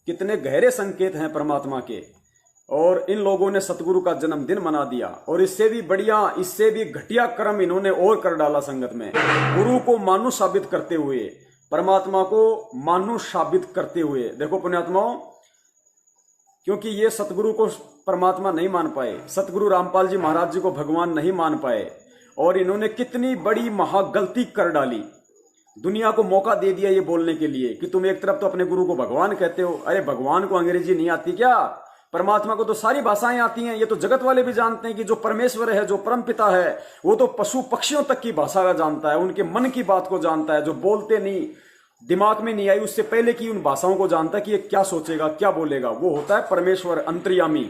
कितने गहरे संकेत हैं परमात्मा के। और इन लोगों ने सतगुरु का जन्मदिन मना दिया, और इससे भी बढ़िया, इससे भी घटिया कर्म इन्होंने और कर डाला संगत में। गुरु को मानुष साबित करते हुए, परमात्मा को मानुष साबित करते हुए। देखो पुण्यात्माओं, क्योंकि ये सतगुरु को परमात्मा नहीं मान पाए, सतगुरु रामपाल जी महाराज जी को भगवान नहीं मान पाए, और इन्होंने कितनी बड़ी महागलती कर डाली। दुनिया को मौका दे दिया ये बोलने के लिए कि तुम एक तरफ तो अपने गुरु को भगवान कहते हो। अरे भगवान को अंग्रेजी नहीं आती क्या? परमात्मा को तो सारी भाषाएं आती हैं। ये तो जगत वाले भी जानते हैं कि जो परमेश्वर है, जो परम पिता है, वो तो पशु पक्षियों तक की भाषा का जानता है, उनके मन की बात को जानता है। जो बोलते नहीं, दिमाग में नहीं आई उससे पहले की उन भाषाओं को जानता है कि ये क्या सोचेगा, क्या बोलेगा। वो होता है परमेश्वर, अंतर्यामी।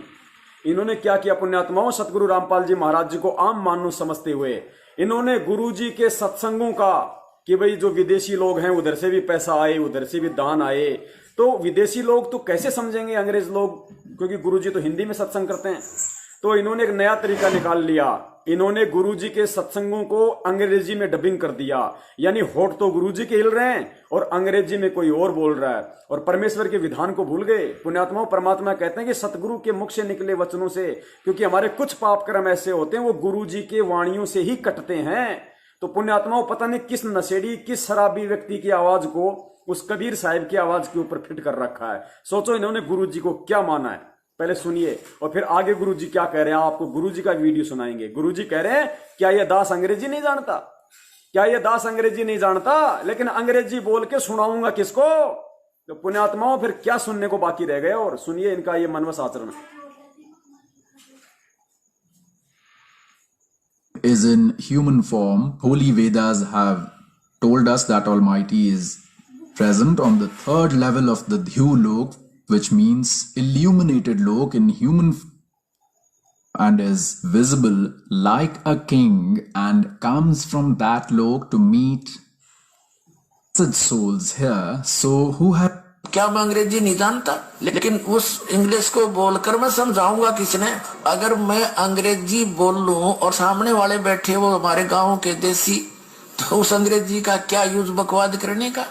इन्होंने क्या किया पुण्यात्माओं? सतगुरु रामपाल जी महाराज जी को आम मानुष समझते हुए इन्होंने गुरु जी के सत्संगों का, कि भाई जो विदेशी लोग हैं उधर से भी पैसा आए, उधर से भी दान आए, तो विदेशी लोग तो कैसे समझेंगे अंग्रेज लोग, क्योंकि गुरुजी तो हिंदी में सत्संग करते हैं। तो इन्होंने एक नया तरीका निकाल लिया। इन्होंने गुरुजी के सत्संगों को अंग्रेजी में डबिंग कर दिया, यानी होठ तो गुरुजी के हिल रहे हैं और अंग्रेजी में कोई और बोल रहा है, और परमेश्वर के विधान को भूल गए। पुण्यात्माओं, परमात्मा कहते हैं कि सतगुरु के मुख से निकले वचनों से, क्योंकि हमारे कुछ पाप कर्म ऐसे होते हैं वो गुरुजी के वाणियों से ही कटते हैं। तो पुण्यात्माओं, पता नहीं किस नशेड़ी, किस शराबी व्यक्ति की आवाज को उस कबीर साहिब की आवाज के ऊपर फिट कर रखा है। सोचो इन्होंने गुरुजी को क्या माना है। पहले सुनिए और फिर आगे गुरुजी क्या कह रहे हैं। आपको गुरुजी का वीडियो सुनाएंगे। गुरुजी कह रहे हैं, क्या यह दास अंग्रेजी नहीं जानता? क्या यह दास अंग्रेजी नहीं जानता? लेकिन अंग्रेजी बोल के सुनाऊंगा किसको? तो पुण्यात्माओं, फिर क्या सुनने को बाकी रह गया? और सुनिए इनका ये मनवस आचरण। Is in human form. Holy Vedas have told us that Almighty is present on the third level of the Dhyu Lok, which means illuminated Lok in human and is visible like a king and comes from that Lok to meet such souls here. So who have क्या मैं अंग्रेजी नहीं जानता? लेकिन उस English को बोलकर मैं समझाऊंगा किसने? अगर मैं अंग्रेजी बोल लूं और सामने वाले बैठे वो हमारे गांव के देसी, तो उस अंग्रेजी का क्या यूज बकवाद करने का?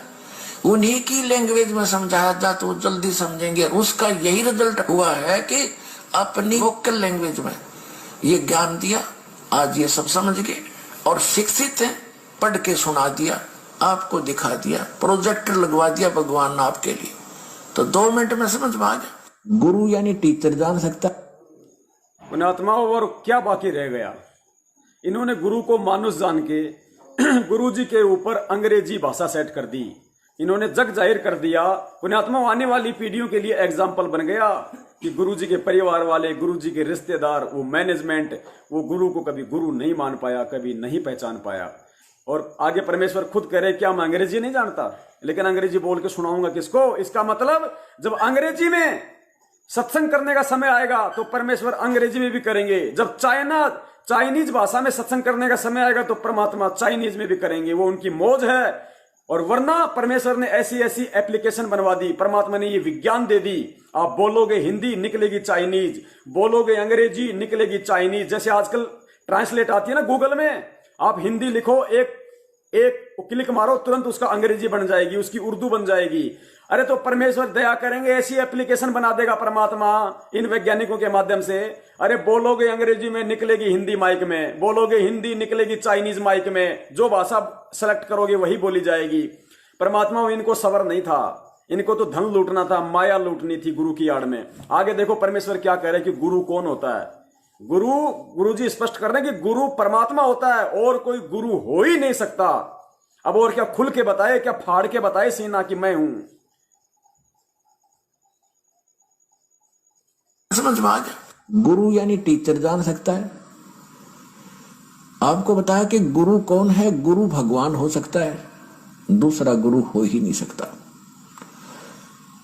उन्हीं की लैंग्वेज में समझाया जा तो जल्दी समझेंगे। उसका यही रिजल्ट हुआ है कि अपनी लोकल लैंग्वेज में ये ज्ञान दिया, आज ये सब समझ गए और शिक्षित है। पढ़ के सुना दिया, आपको दिखा दिया, प्रोजेक्टर लगवा दिया भगवान ने आपके लिए, तो 2 मिनट में समझ में आ गया। गुरु यानी टीचर जान सकता। पुण्यात्माओं, और क्या बाकी रह गया? इन्होंने गुरु को मानुष जान के गुरु जी के ऊपर अंग्रेजी भाषा सेट कर दी। इन्होंने जग जाहिर कर दिया। पुण्यात्माओं, आने वाली पीढ़ियों के लिए एग्जाम्पल बन गया कि गुरु जी के परिवार वाले, गुरु जी के रिश्तेदार, वो मैनेजमेंट, वो गुरु को कभी गुरु नहीं मान पाया, कभी नहीं पहचान पाया। और आगे परमेश्वर खुद कह रहे, क्या मैं अंग्रेजी नहीं जानता? लेकिन अंग्रेजी बोल के सुनाऊंगा किसको? इसका मतलब जब अंग्रेजी में सत्संग करने का समय आएगा तो परमेश्वर अंग्रेजी में भी करेंगे। जब चाइनीज भाषा में सत्संग करने का समय आएगा तो परमात्मा चाइनीज में भी करेंगे। वो उनकी मौज है। और वरना परमेश्वर ने ऐसी ऐसी एप्लीकेशन बनवा दी, परमात्मा ने ये विज्ञान दे दी। आप बोलोगे हिंदी, निकलेगी चाइनीज, बोलोगे अंग्रेजी, निकलेगी चाइनीज। जैसे आजकल ट्रांसलेट आती है ना गूगल में, आप हिंदी लिखो, एक क्लिक मारो, तुरंत उसका अंग्रेजी बन जाएगी, उसकी उर्दू बन जाएगी। अरे तो परमेश्वर दया करेंगे, ऐसी एप्लीकेशन बना देगा परमात्मा इन वैज्ञानिकों के माध्यम से। अरे बोलोगे अंग्रेजी में, निकलेगी हिंदी माइक में, बोलोगे हिंदी, निकलेगी चाइनीज माइक में। जो भाषा सेलेक्ट करोगे वही बोली जाएगी। परमात्मा, इनको सबर नहीं था, इनको तो धन लूटना था, माया लूटनी थी गुरु की आड़ में। आगे देखो परमेश्वर क्या कह रहे हैं कि गुरु कौन होता है। गुरु जी स्पष्ट कर रहे हैं कि गुरु परमात्मा होता है और कोई गुरु हो ही नहीं सकता। अब और क्या खुल के बताए, क्या फाड़ के बताए सीना कि मैं हूं? समझ में आ गया। गुरु यानी टीचर जान सकता है। आपको बताया कि गुरु कौन है। गुरु भगवान हो सकता है, दूसरा गुरु हो ही नहीं सकता।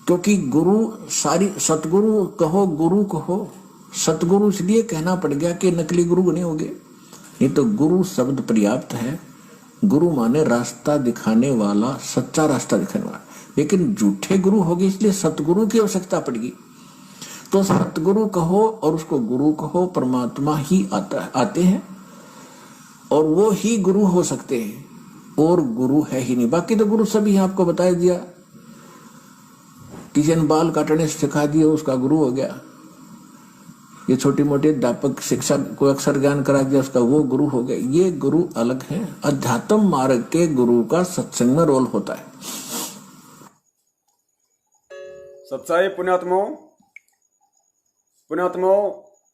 क्योंकि गुरु सारी, सतगुरु कहो, गुरु कहो, सतगुरु इसलिए कहना पड़ गया कि नकली गुरु नहीं होंगे। नहीं तो गुरु शब्द पर्याप्त है। गुरु माने रास्ता दिखाने वाला, सच्चा रास्ता दिखाने वाला। लेकिन झूठे गुरु हो गए, इसलिए सतगुरु की आवश्यकता पड़ेगी। तो सतगुरु कहो और उसको गुरु कहो, परमात्मा ही आते हैं और वो ही गुरु हो सकते हैं, और गुरु है ही नहीं। बाकी तो गुरु सभी आपको बता दिया किसी ने बाल काटने सिखा दिया, उसका गुरु हो गया। ये छोटी मोटी अध्यापक शिक्षा को अक्षर ज्ञान करा दिया, उसका वो गुरु हो गया। ये गुरु अलग है। अध्यात्म मार्ग के गुरु का सत्संग में रोल होता है। सच्चाई पुण्यात्माओं,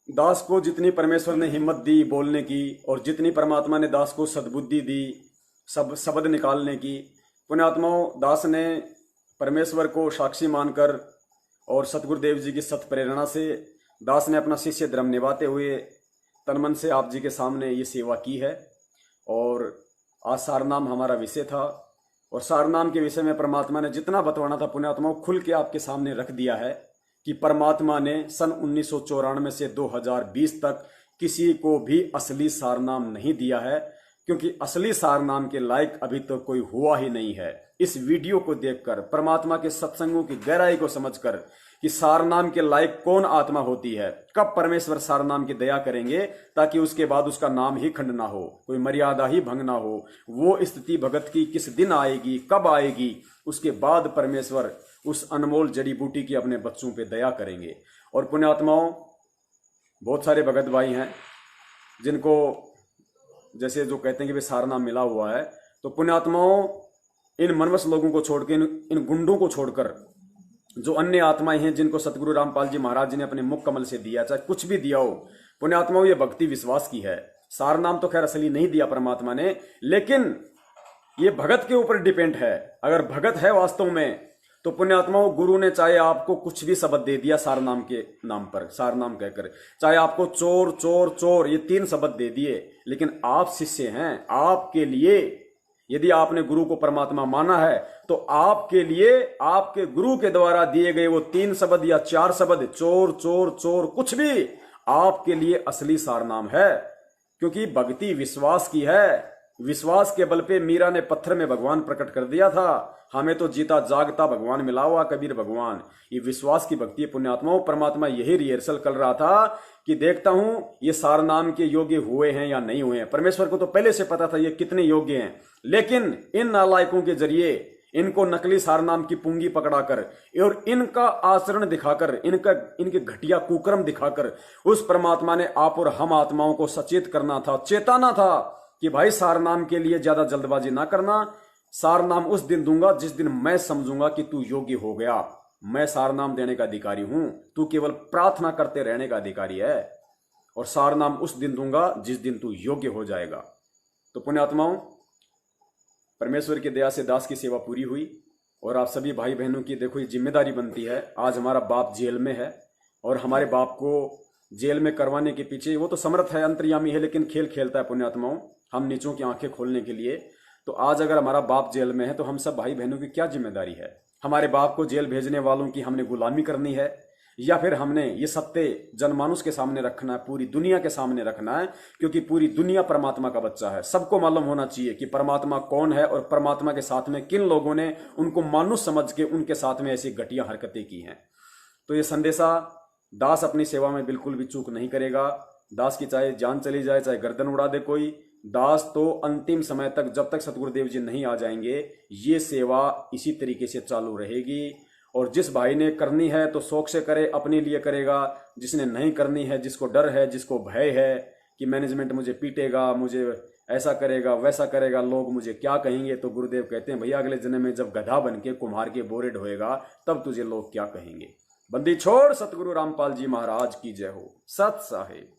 दास को जितनी परमेश्वर ने हिम्मत दी बोलने की, और जितनी परमात्मा ने दास को सद्बुद्धि दी सब शब्द निकालने की, पुण्यात्माओं, दास ने परमेश्वर को साक्षी मानकर और सतगुरुदेव जी की सत प्रेरणा से दास ने अपना शिष्य धर्म निभाते हुए तन मन से आप जी के सामने ये सेवा की है। और आज सारनाम हमारा विषय था, और सारनाम के विषय में परमात्मा ने जितना बतवाना था पुण्यात्माओं खुल के आपके सामने रख दिया है कि परमात्मा ने सन 1994 से 2020 तक किसी को भी असली सारनाम नहीं दिया है, क्योंकि असली सारनाम के लायक अभी तो कोई हुआ ही नहीं है। इस वीडियो को देखकर परमात्मा के सत्संगों की गहराई को समझकर कि सारनाम के लायक कौन आत्मा होती है, कब परमेश्वर सारनाम की दया करेंगे ताकि उसके बाद उसका नाम ही खंड ना हो, कोई मर्यादा ही भंग ना हो, वो स्थिति भगत की किस दिन आएगी, कब आएगी, उसके बाद परमेश्वर उस अनमोल जड़ी बूटी की अपने बच्चों पे दया करेंगे। और पुण्यात्माओं, बहुत सारे भगत भाई हैं जिनको जैसे जो कहते हैं कि भाई सारनाम मिला हुआ है, तो पुण्यात्माओं इन मनवस लोगों को छोड़ के, इन गुंडों को छोड़कर जो अन्य आत्माएं हैं जिनको सतगुरु रामपाल जी महाराज जी ने अपने मुख कमल से दिया, चाहे कुछ भी दिया हो, पुण्यात्माओं ये भक्ति विश्वास की है। सारनाम तो खैर असली नहीं दिया परमात्मा ने, लेकिन ये भगत के ऊपर डिपेंड है। अगर भगत है वास्तव में तो पुण्यात्माओं गुरु ने चाहे आपको कुछ भी शब्द दे दिया सारनाम के नाम पर, सारनाम कहकर, चाहे आपको चोर चोर चोर ये 3 शब्द दे दिए, लेकिन आप शिष्य हैं। आपके लिए यदि आपने गुरु को परमात्मा माना है तो आपके लिए आपके गुरु के द्वारा दिए गए वो 3 शब्द या 4 शब्द, चोर चोर चोर, कुछ भी आपके लिए असली सारनाम है। क्योंकि भक्ति विश्वास की है। विश्वास के बल पे मीरा ने पत्थर में भगवान प्रकट कर दिया था। हमें तो जीता जागता भगवान मिला हुआ, कबीर भगवान। ये विश्वास की भक्ति पुण्यात्माओं। परमात्मा यही रिहर्सल कर रहा था कि देखता हूं ये सारनाम के योग्य हुए हैं या नहीं हुए हैं। परमेश्वर को तो पहले से पता था ये कितने योग्य हैं, लेकिन इन नालायकों के जरिए इनको नकली सारनाम की पुंगी पकड़ाकर और इनका आचरण दिखाकर, इनके घटिया कुकर्म दिखाकर उस परमात्मा ने आप और हम आत्माओं को सचेत करना था, चेताना था कि भाई सारनाम के लिए ज्यादा जल्दबाजी ना करना। सारनाम उस दिन दूंगा जिस दिन मैं समझूंगा कि तू योग्य हो गया। मैं सारनाम देने का अधिकारी हूं, तू केवल प्रार्थना करते रहने का अधिकारी है। और सारनाम उस दिन दूंगा जिस दिन तू योग्य हो जाएगा। तो पुण्यात्माओं, परमेश्वर की दया से दास की सेवा पूरी हुई। और आप सभी भाई बहनों की देखो ये जिम्मेदारी बनती है। आज हमारा बाप जेल में है और हमारे बाप को जेल में करवाने के पीछे वो तो समर्थ है, अंतर्यामी है, लेकिन खेल खेलता है पुण्यात्माओं हम नीचों की आंखें खोलने के लिए। तो आज अगर हमारा बाप जेल में है तो हम सब भाई बहनों की क्या जिम्मेदारी है? हमारे बाप को जेल भेजने वालों की हमने गुलामी करनी है, या फिर हमने ये सत्य जनमानुष के सामने रखना है, पूरी दुनिया के सामने रखना है? क्योंकि पूरी दुनिया परमात्मा का बच्चा है। सबको मालूम होना चाहिए कि परमात्मा कौन है और परमात्मा के साथ में किन लोगों ने उनको मानुष समझ के उनके साथ में ऐसी घटिया हरकतें की हैं। तो ये संदेशा दास अपनी सेवा में बिल्कुल भी चूक नहीं करेगा। दास की चाहे जान चली जाए, चाहे गर्दन उड़ा दे कोई, दास तो अंतिम समय तक, जब तक सतगुरुदेव जी नहीं आ जाएंगे, ये सेवा इसी तरीके से चालू रहेगी। और जिस भाई ने करनी है तो शौक से करे, अपने लिए करेगा। जिसने नहीं करनी है, जिसको डर है, जिसको भय है कि मैनेजमेंट मुझे पीटेगा, मुझे ऐसा करेगा, वैसा करेगा, लोग मुझे क्या कहेंगे, तो गुरुदेव कहते हैं भैया अगले जन्म में जब गधा बन के कुम्हार के बोरे ढोएगा तब तुझे लोग क्या कहेंगे। बंदी छोड़। सतगुरु रामपाल जी महाराज की जय हो। सत साहिब।